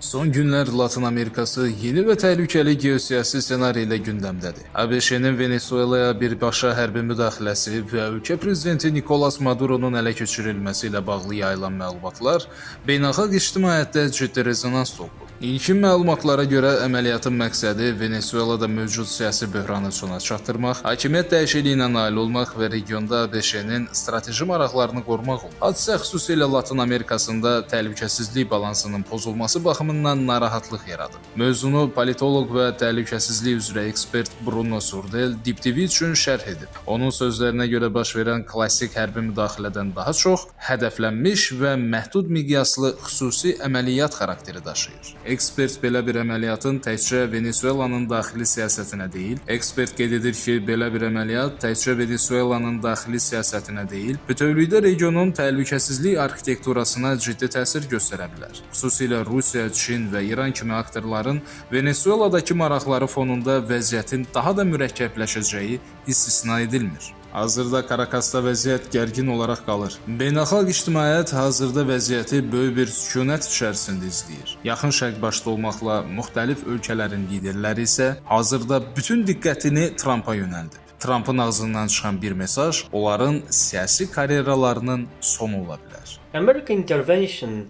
Son günlər Latın Amerikası yeni və təhlükəli geosiyasi ssenari ilə gündəmdədir. ABŞ-nin Venezuelaya birbaşa hərbi müdaxiləsi və ölkə prezidenti Nicolas Maduro'nun ələ keçirilməsi ilə bağlı yayılan məlumatlar beynəlxalq ictimaiyyətdə ciddi rezonans toplayıb. İlkin məlumatlara görə əməliyyatın məqsədi Venezuelada mövcud siyasi böhranı sona çatdırmaq, hakimiyyət dəyişikliyinə nail olmaq və regionda ABŞ-nin strateji maraqlarını qorumaq olub. Hadisə xüsusilə Latın Amerikasında təhlükəsizlik balansının pozulması baxımından narahatlıq yaradıb. Mövzunu politoloq və təhlükəsizlik üzrə ekspert Bruno Surdel Dip TV üçün şərh edib. Onun sözlərinə görə baş verən klassik hərbi müdaxilədən daha çox hədəflənmiş və məhdud miqyaslı xüsusi əməliyyat xarakteri daşıyır. Ekspert belə bir əməliyyatın təkcə Venezuelanın daxili siyasətinə deyil, ekspert qeyd edir ki, belə bir əməliyyat təkcə Venezuelanın daxili siyasətinə deyil, bütövlükdə regionun təhlükəsizlik arxitekturasına ciddi təsir göstərə bilər. Xüsusilə Rusiya, Çin və İran kimi aktorların Venezueladakı maraqları fonunda vəziyyətin daha da mürəkkəbləşəcəyi istisna edilmir. Hazırda Karakasda vəziyyət gərgin olaraq qalır. Beynəlxalq ictimaiyyət hazırda vəziyyəti böyük bir sükunət içərisində izləyir. Yaxın Şərq başda olmaqla müxtəlif ölkələrin liderləri isə hazırda bütün diqqətini Trampa yönəldib. Trampın ağzından çıxan bir mesaj onların siyasi karyeralarının sonu ola bilər. American intervention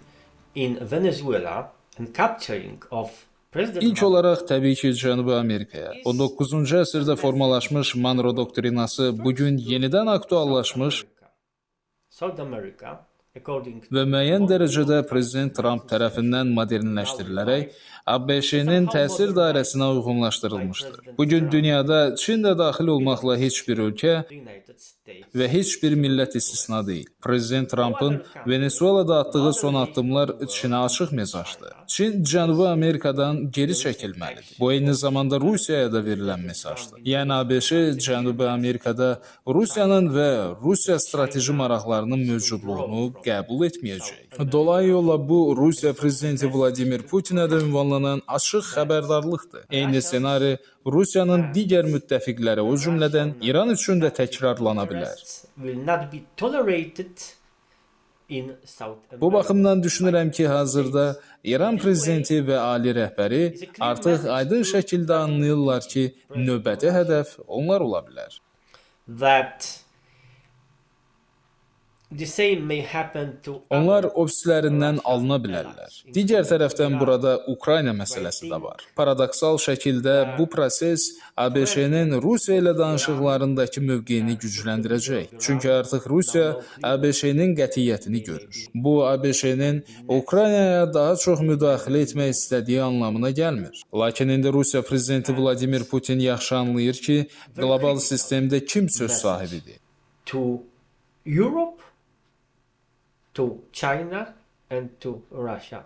in Venezuela and capturing of İlk olaraq təbii ki, Cənubi Amerikaya. 19-cu əsrdə formalaşmış Monroe doktrinası bugün yenidən aktuallaşmış South America, və müəyyən dərəcədə Prezident Trump tərəfindən modernləşdirilərək ABŞ-nin təsir dairəsinə uyğunlaşdırılmışdır. Bugün dünyada Çin də daxil olmaqla heç bir ölkə və heç bir millət istisna deyil. Prezident Trumpın Venezuelada atdığı son addımlar Çinə açıq mesajdır. Çin Cənubi Amerikadan geri çəkilməlidir. Bu eyni zamanda Rusiyaya da verilən mesajdır. Yəni ABŞ Cənubi Amerikada Rusiyanın və Rusiya strateji maraqlarının mövcudluğunu qəbul etməyəcək. Dolayı yolla bu Rusiya prezidenti Vladimir Putinə də ünvanlanan açıq xəbərdarlıqdır. Eyni ssenari Rusiyanın digər müttəfiqləri, o cümlədən İran üçün də təkrarlana bilər. Bu baxımdan düşünürəm ki, hazırda İran prezidenti və ali rəhbəri artıq aydın şəkildə anlayırlar ki, növbəti hədəf onlar ola bilər. Onlar ofislərindən alına bilərlər. Digər tərəfdən burada Ukrayna məsələsi də var. Paradoksal şəkildə bu proses ABŞ-nin Rusiya ilə danışıqlarındakı mövqeyini gücləndirəcək. Çünki artıq Rusiya ABŞ-nin qətiyyətini görür. Bu ABŞ-nin Ukraynaya daha çox müdaxilə etmək istədiyi anlamına gəlmir. Lakin indi Rusiya prezidenti Vladimir Putin yaxşı anlayır ki, qlobal sistemdə kim söz sahibidir? To Europe, to China and to Russia.